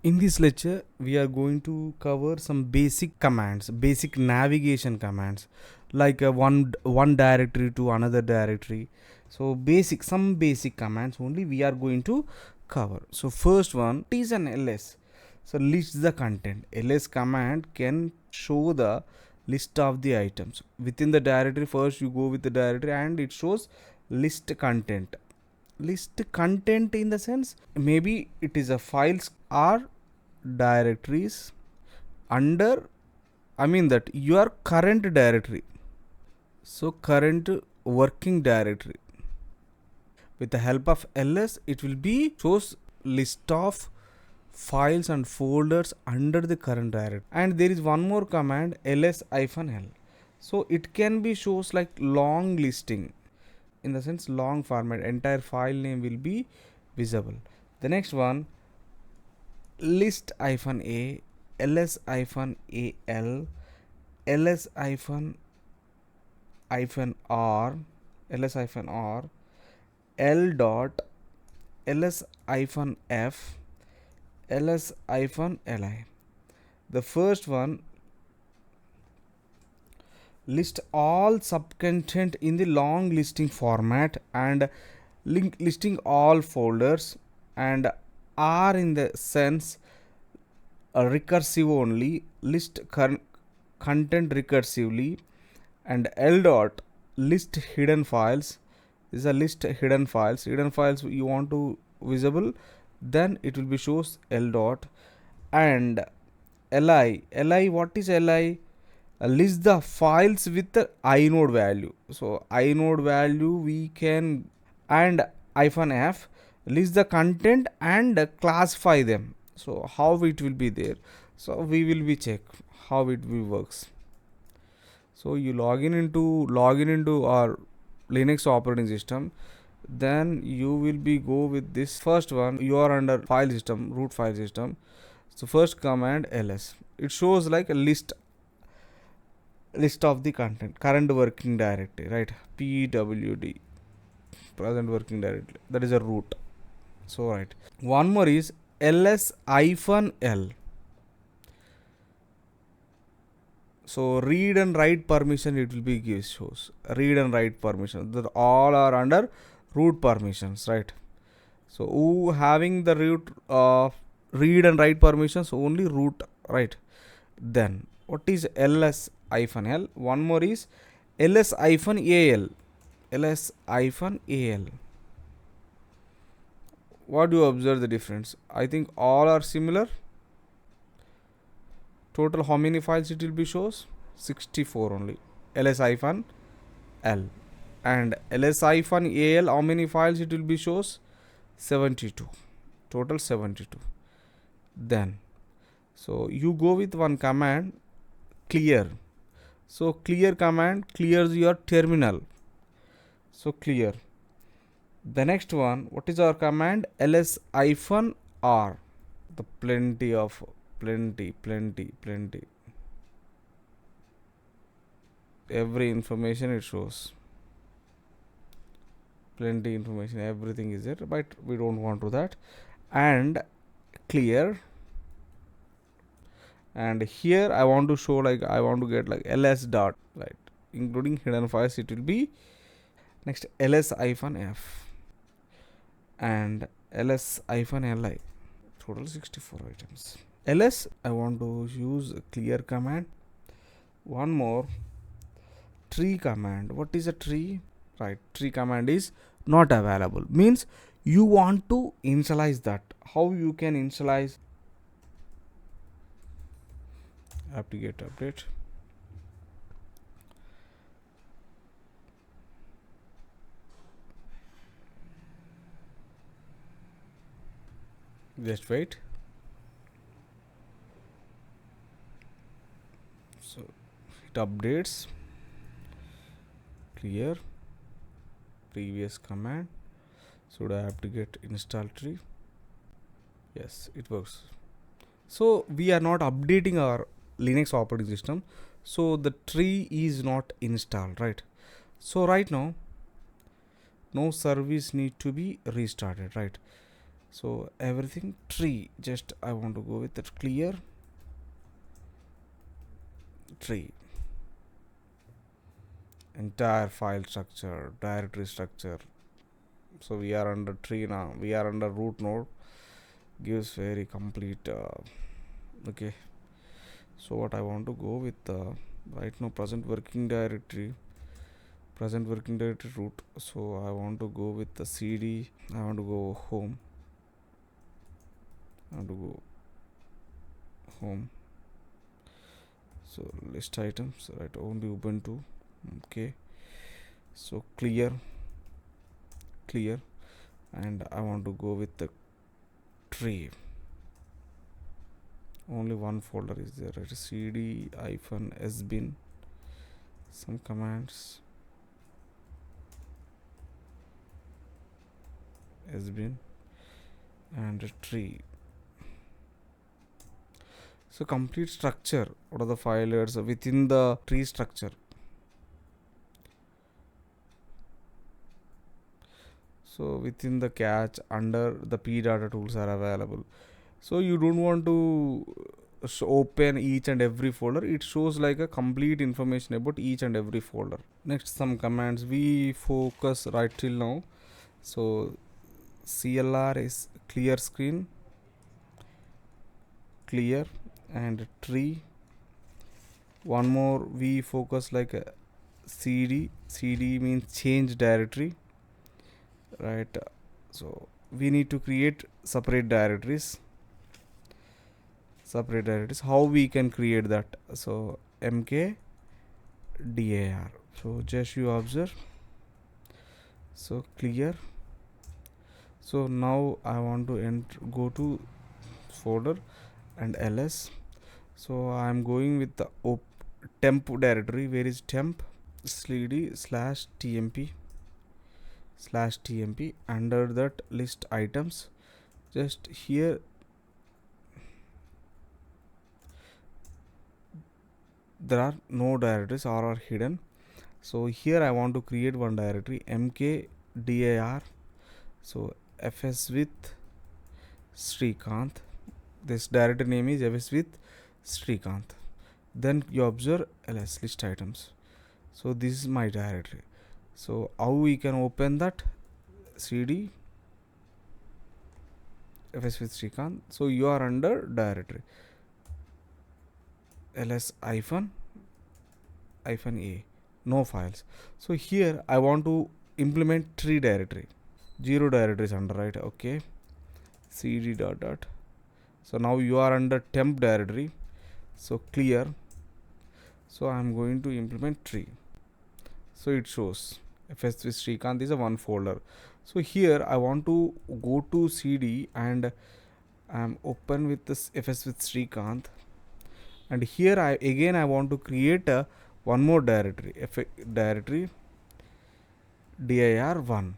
In this lecture we are going to cover some basic commands, basic navigation commands, like one directory to another directory. So some basic commands only we are going to cover. So first one is an ls. So list the content. Ls command can show the list of the items within the directory. First you go with the directory and it shows list content. List content in the sense maybe it is a files or directories under, I mean that your current directory. So current working directory, with the help of ls it will be shows list of files and folders under the current directory. And there is one more command, ls-l. So it can be shows like long listing, in the sense long format, entire file name will be visible. The next one, list-a, ls-al, ls-r, ls-r, l dot, ls-f, ls-li. The first one, list all subcontent in the long listing format and listing all folders, and are in the sense recursive only, list content recursively. And l dot, list hidden files, is a list hidden files. Hidden files you want to visible, then it will be shows l dot. And li, what is li? List the files with the inode value. So inode value we can, and -f, list the content and classify them. So how it will be there, so we will be check how it will works. So you login into our Linux operating system, then you will be go with this first one. You are under file system, root file system. So first command ls, it shows like a list of the content, current working directory, right? pwd, present working directory, that is a root. So right, one more is ls-l. So read and write permission it will be gives, shows read and write permission, that all are under root permissions, right? So who having the root read and write permissions? Only root, right? Then what is ls-l? One more is ls-al. ls-al, what do you observe the difference? I think all are similar. Total how many files it will be shows? 64 only. ls-l. And ls-al, how many files it will be shows? 72. Total 72. Then so you go with one command, clear. So clear command clears your terminal. So clear. The next one, what is our command? ls-r. The plenty every information it shows, plenty information, everything is there, but we don't want to that. And clear. And here I want to show like I want to get like ls dot, right, including hidden files it will be. Next ls-f and ls-li, total 64 items. ls I want to use a clear command. One more, tree command. What is a tree? Right, tree command is not available, means you want to initialize that. How you can initialize? apt-get update. Just wait. So it updates. Clear, previous command, so I have to get install tree. Yes, it works. So we are not updating our Linux operating system, so the tree is not installed, right? So right now no service need to be restarted, right? So everything tree, just I want to go with that clear tree. Entire file structure, directory structure. So we are under tree now, we are under root node, gives very complete okay. So what I want to go with right now, present working directory root. So I want to go with the cd, I want to go home, I want to go home. So list items, right, only Ubuntu. Okay, so clear, and I want to go with the tree. Only one folder is there, right? cd -sbin, some commands, sbin and a tree. So complete structure, what are the filers within the tree structure. So within the cache, under the pdata tools are available. So you don't want to open each and every folder, it shows like a complete information about each and every folder. Next, some commands we focus right till now. So clr is clear screen, clear, and tree. One more we focus like a cd means change directory, right? So we need to create separate directories. How we can create that? So mkdir, so just you observe. So clear. So now I want to go to folder and ls. So I am going with the temp directory. Where is temp? cd /tmp under that list items. Just here there are no directories or are hidden. So here I want to create one directory, mkdir. So fs with Srikanth. This directory name is fs with Srikanth. Then you observe ls list items. So this is my directory. So how we can open that? cd fs with Srikanth. So you are under directory ls -a, no files. So here I want to implement tree directory, 0 directories under, right? Okay, cd dot. So now you are under temp directory. So clear. So I am going to implement tree. So it shows fs with Srikanth is a one folder. So here I want to go to cd and I am open with this fs with Srikanth, and here I want to create a one more directory, directory dir1,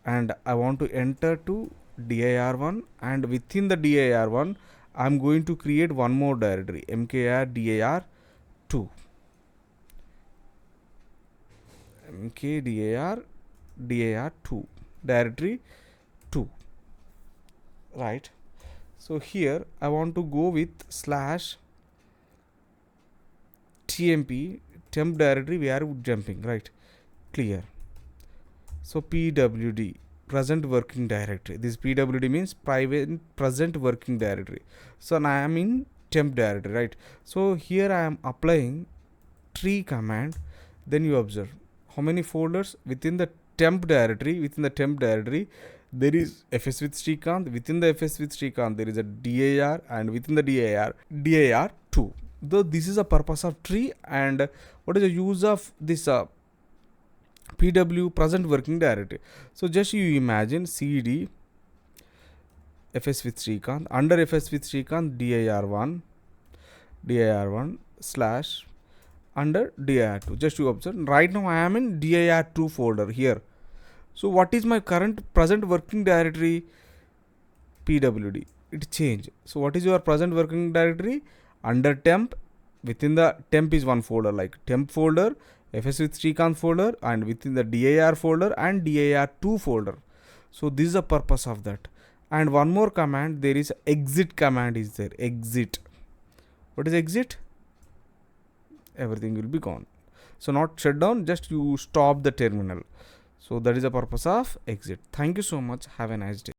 and I want to enter to dir1, and within the dir1 I am going to create one more directory, mkdir2, dir2 directory 2, right? So here I want to go with /tmp, temp directory we are jumping, right? Clear. So pwd, present working directory. This pwd means private present working directory. So now I am in temp directory, right? So here I am applying tree command. Then you observe how many folders within the temp directory. There is fs with Srikanth. Within the fs with Srikanth there is a dir, and within the dir2. Though this is a purpose of tree, and what is the use of this pw present working directory? So just you imagine cd fs with Srikanth, under fs with Srikanth dir1 slash under dir2. Just you observe, right now I am in dir2 folder here. So what is my present working directory? pwd. It changed. So what is your present working directory? Under temp, within the temp is one folder, like temp folder, fs with Srikanth folder, and within the dir folder and dir2 folder. So this is the purpose of that. And one more command, there is exit command is there. Exit. What is exit? Everything will be gone. So not shut down, just you stop the terminal. So that is the purpose of exit. Thank you so much. Have a nice day.